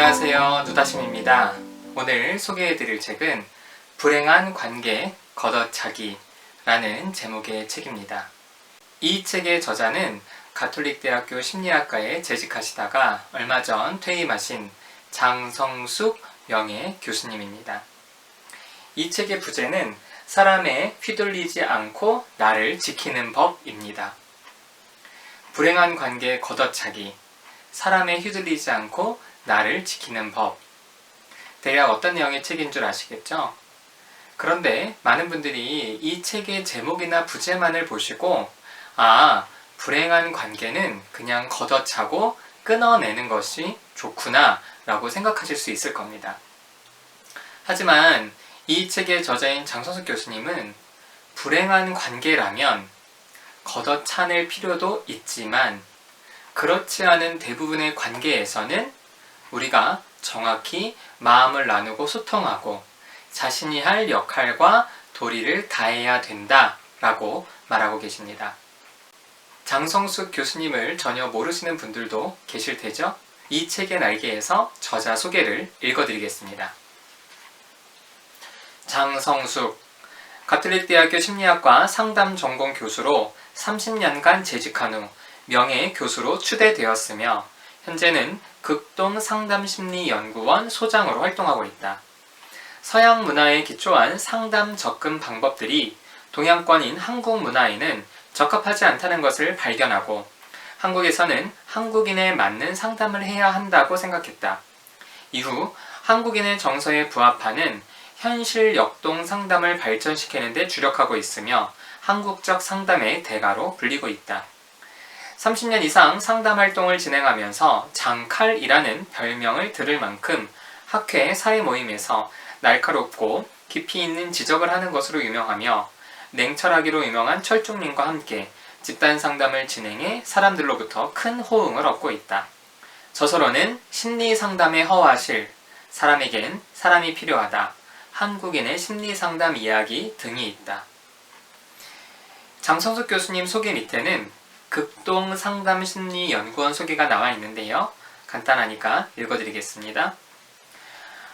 안녕하세요, 누다심입니다. 오늘 소개해드릴 책은 불행한 관계 걷어차기라는 제목의 책입니다. 이 책의 저자는 가톨릭대학교 심리학과에 재직하시다가 얼마 전 퇴임하신 장성숙 명예 교수님입니다. 이 책의 부제는 사람에 휘둘리지 않고 나를 지키는 법입니다. 불행한 관계 걷어차기, 사람에 휘둘리지 않고 나를 지키는 법. 대략 어떤 내용의 책인 줄 아시겠죠? 그런데 많은 분들이 이 책의 제목이나 부제만을 보시고 불행한 관계는 그냥 걷어차고 끊어내는 것이 좋구나 라고 생각하실 수 있을 겁니다. 하지만 이 책의 저자인 장성숙 교수님은 불행한 관계라면 걷어차낼 필요도 있지만 그렇지 않은 대부분의 관계에서는 우리가 정확히 마음을 나누고 소통하고 자신이 할 역할과 도리를 다해야 된다라고 말하고 계십니다. 장성숙 교수님을 전혀 모르시는 분들도 계실 테죠? 이 책의 날개에서 저자 소개를 읽어드리겠습니다. 장성숙, 가톨릭대학교 심리학과 상담 전공 교수로 30년간 재직한 후 명예 교수로 추대되었으며 현재는 극동상담심리연구원 소장으로 활동하고 있다. 서양 문화에 기초한 상담 접근 방법들이 동양권인 한국 문화에는 적합하지 않다는 것을 발견하고 한국에서는 한국인에 맞는 상담을 해야 한다고 생각했다. 이후 한국인의 정서에 부합하는 현실 역동 상담을 발전시키는 데 주력하고 있으며 한국적 상담의 대가로 불리고 있다. 30년 이상 상담 활동을 진행하면서 장칼이라는 별명을 들을 만큼 학회 사회 모임에서 날카롭고 깊이 있는 지적을 하는 것으로 유명하며 냉철하기로 유명한 철중님과 함께 집단 상담을 진행해 사람들로부터 큰 호응을 얻고 있다. 저서로는 심리 상담의 허와실, 사람에겐 사람이 필요하다, 한국인의 심리 상담 이야기 등이 있다. 장성숙 교수님 소개 밑에는 극동상담심리연구원 소개가 나와 있는데요. 간단하니까 읽어드리겠습니다.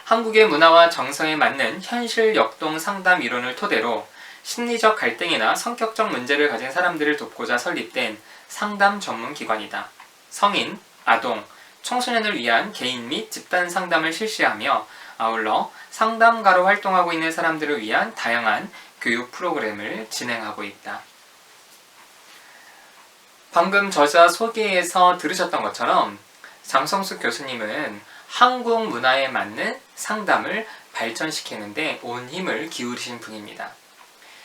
한국의 문화와 정서에 맞는 현실 역동 상담 이론을 토대로 심리적 갈등이나 성격적 문제를 가진 사람들을 돕고자 설립된 상담 전문 기관이다. 성인, 아동, 청소년을 위한 개인 및 집단 상담을 실시하며 아울러 상담가로 활동하고 있는 사람들을 위한 다양한 교육 프로그램을 진행하고 있다. 방금 저자 소개에서 들으셨던 것처럼 장성숙 교수님은 한국 문화에 맞는 상담을 발전시키는데 온 힘을 기울이신 분입니다.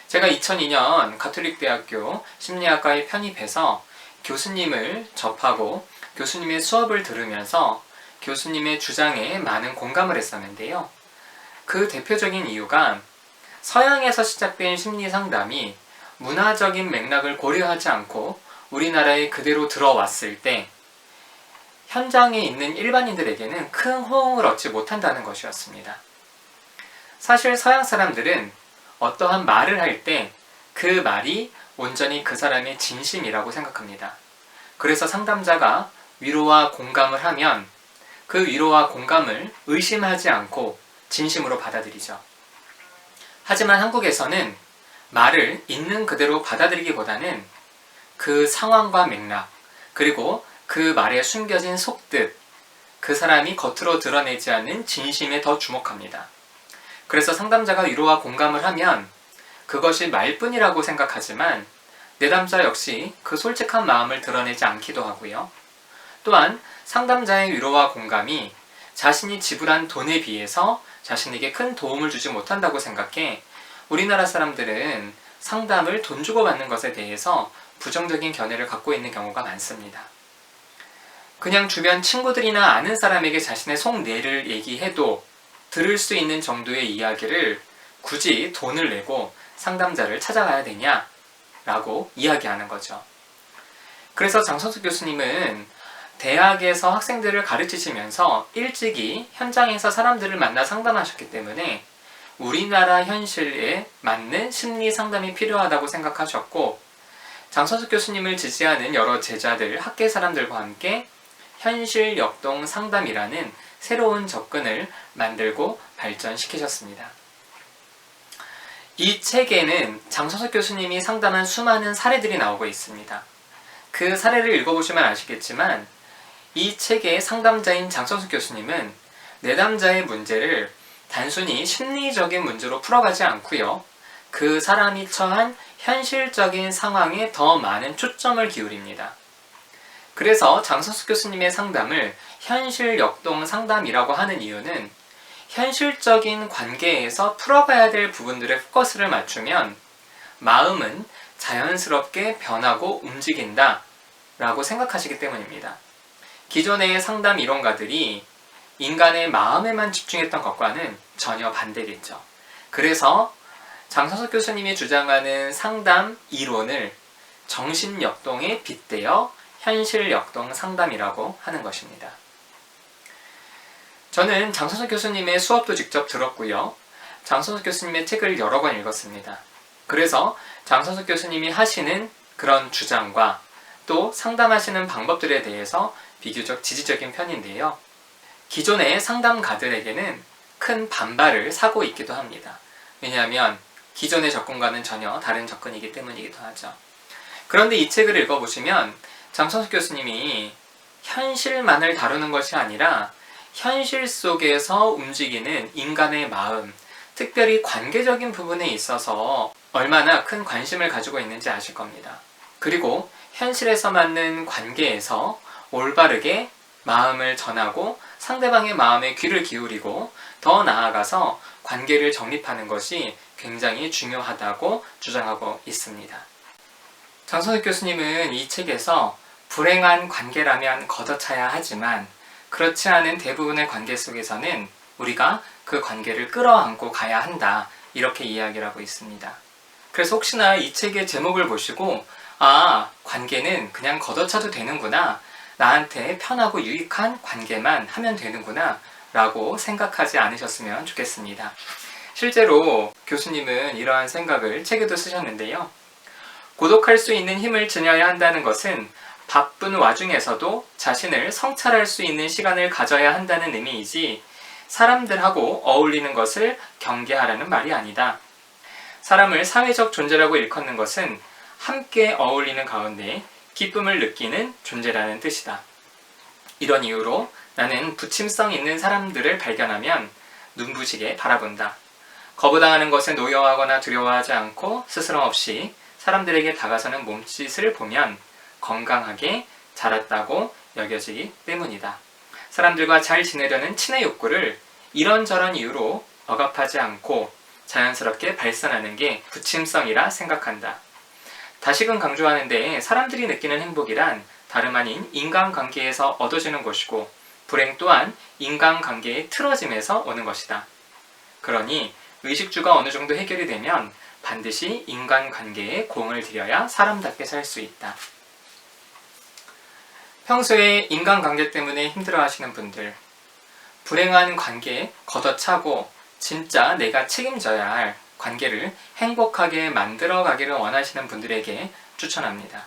제가 2002년 가톨릭대학교 심리학과에 편입해서 교수님을 접하고 교수님의 수업을 들으면서 교수님의 주장에 많은 공감을 했었는데요. 그 대표적인 이유가 서양에서 시작된 심리 상담이 문화적인 맥락을 고려하지 않고 우리나라에 그대로 들어왔을 때 현장에 있는 일반인들에게는 큰 호응을 얻지 못한다는 것이었습니다. 사실 서양 사람들은 어떠한 말을 할 때 그 말이 온전히 그 사람의 진심이라고 생각합니다. 그래서 상담자가 위로와 공감을 하면 그 위로와 공감을 의심하지 않고 진심으로 받아들이죠. 하지만 한국에서는 말을 있는 그대로 받아들이기보다는 그 상황과 맥락, 그리고 그 말에 숨겨진 속뜻, 그 사람이 겉으로 드러내지 않는 진심에 더 주목합니다. 그래서 상담자가 위로와 공감을 하면 그것이 말뿐이라고 생각하지만 내담자 역시 그 솔직한 마음을 드러내지 않기도 하고요. 또한 상담자의 위로와 공감이 자신이 지불한 돈에 비해서 자신에게 큰 도움을 주지 못한다고 생각해 우리나라 사람들은 상담을 돈 주고 받는 것에 대해서 부정적인 견해를 갖고 있는 경우가 많습니다. 그냥 주변 친구들이나 아는 사람에게 자신의 속내를 얘기해도 들을 수 있는 정도의 이야기를 굳이 돈을 내고 상담자를 찾아가야 되냐? 라고 이야기하는 거죠. 그래서 장성숙 교수님은 대학에서 학생들을 가르치시면서 일찍이 현장에서 사람들을 만나 상담하셨기 때문에 우리나라 현실에 맞는 심리 상담이 필요하다고 생각하셨고 장성숙 교수님을 지지하는 여러 제자들, 학계 사람들과 함께 현실 역동 상담이라는 새로운 접근을 만들고 발전시키셨습니다. 이 책에는 장성석 교수님이 상담한 수많은 사례들이 나오고 있습니다. 그 사례를 읽어보시면 아시겠지만 이 책의 상담자인 장성석 교수님은 내담자의 문제를 단순히 심리적인 문제로 풀어가지 않고요. 그 사람이 처한 현실적인 상황에 더 많은 초점을 기울입니다. 그래서 장성석 교수님의 상담을 현실 역동 상담이라고 하는 이유는 현실적인 관계에서 풀어가야 될 부분들에 포커스를 맞추면 마음은 자연스럽게 변하고 움직인다 라고 생각하시기 때문입니다. 기존의 상담 이론가들이 인간의 마음에만 집중했던 것과는 전혀 반대겠죠. 그래서 장성석 교수님이 주장하는 상담 이론을 정신 역동에 빗대어 현실 역동 상담이라고 하는 것입니다. 저는 장성석 교수님의 수업도 직접 들었고요. 장성석 교수님의 책을 여러 권 읽었습니다. 그래서 장성석 교수님이 하시는 그런 주장과 또 상담하시는 방법들에 대해서 비교적 지지적인 편인데요. 기존의 상담가들에게는 큰 반발을 사고 있기도 합니다. 왜냐하면 기존의 접근과는 전혀 다른 접근이기 때문이기도 하죠. 그런데 이 책을 읽어보시면 장성석 교수님이 현실만을 다루는 것이 아니라 현실 속에서 움직이는 인간의 마음, 특별히 관계적인 부분에 있어서 얼마나 큰 관심을 가지고 있는지 아실 겁니다. 그리고 현실에서 맞는 관계에서 올바르게 마음을 전하고 상대방의 마음에 귀를 기울이고 더 나아가서 관계를 정립하는 것이 굉장히 중요하다고 주장하고 있습니다. 장성석 교수님은 이 책에서 불행한 관계라면 걷어차야 하지만 그렇지 않은 대부분의 관계 속에서는 우리가 그 관계를 끌어안고 가야 한다, 이렇게 이야기를 하고 있습니다. 그래서 혹시나 이 책의 제목을 보시고 관계는 그냥 걷어차도 되는구나, 나한테 편하고 유익한 관계만 하면 되는구나 라고 생각하지 않으셨으면 좋겠습니다. 실제로 교수님은 이러한 생각을 책에도 쓰셨는데요. 고독할 수 있는 힘을 지녀야 한다는 것은 바쁜 와중에서도 자신을 성찰할 수 있는 시간을 가져야 한다는 의미이지 사람들하고 어울리는 것을 경계하라는 말이 아니다. 사람을 사회적 존재라고 일컫는 것은 함께 어울리는 가운데 기쁨을 느끼는 존재라는 뜻이다. 이런 이유로 나는 부침성 있는 사람들을 발견하면 눈부시게 바라본다. 거부당하는 것에 노여워하거나 두려워하지 않고 스스럼 없이 사람들에게 다가서는 몸짓을 보면 건강하게 자랐다고 여겨지기 때문이다. 사람들과 잘 지내려는 친해 욕구를 이런저런 이유로 억압하지 않고 자연스럽게 발산하는 게 부침성이라 생각한다. 다시금 강조하는데 사람들이 느끼는 행복이란 다름 아닌 인간관계에서 얻어지는 것이고 불행 또한 인간관계의 틀어짐에서 오는 것이다. 그러니 의식주가 어느 정도 해결이 되면 반드시 인간관계에 공을 들여야 사람답게 살 수 있다. 평소에 인간관계 때문에 힘들어하시는 분들, 불행한 관계에 걷어차고 진짜 내가 책임져야 할 관계를 행복하게 만들어 가기를 원하시는 분들에게 추천합니다.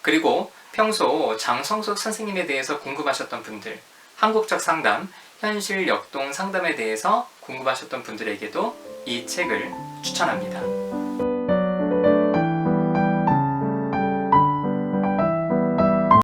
그리고 평소 장성석 선생님에 대해서 궁금하셨던 분들, 한국적 상담, 현실 역동 상담에 대해서 궁금하셨던 분들에게도 이 책을 추천합니다.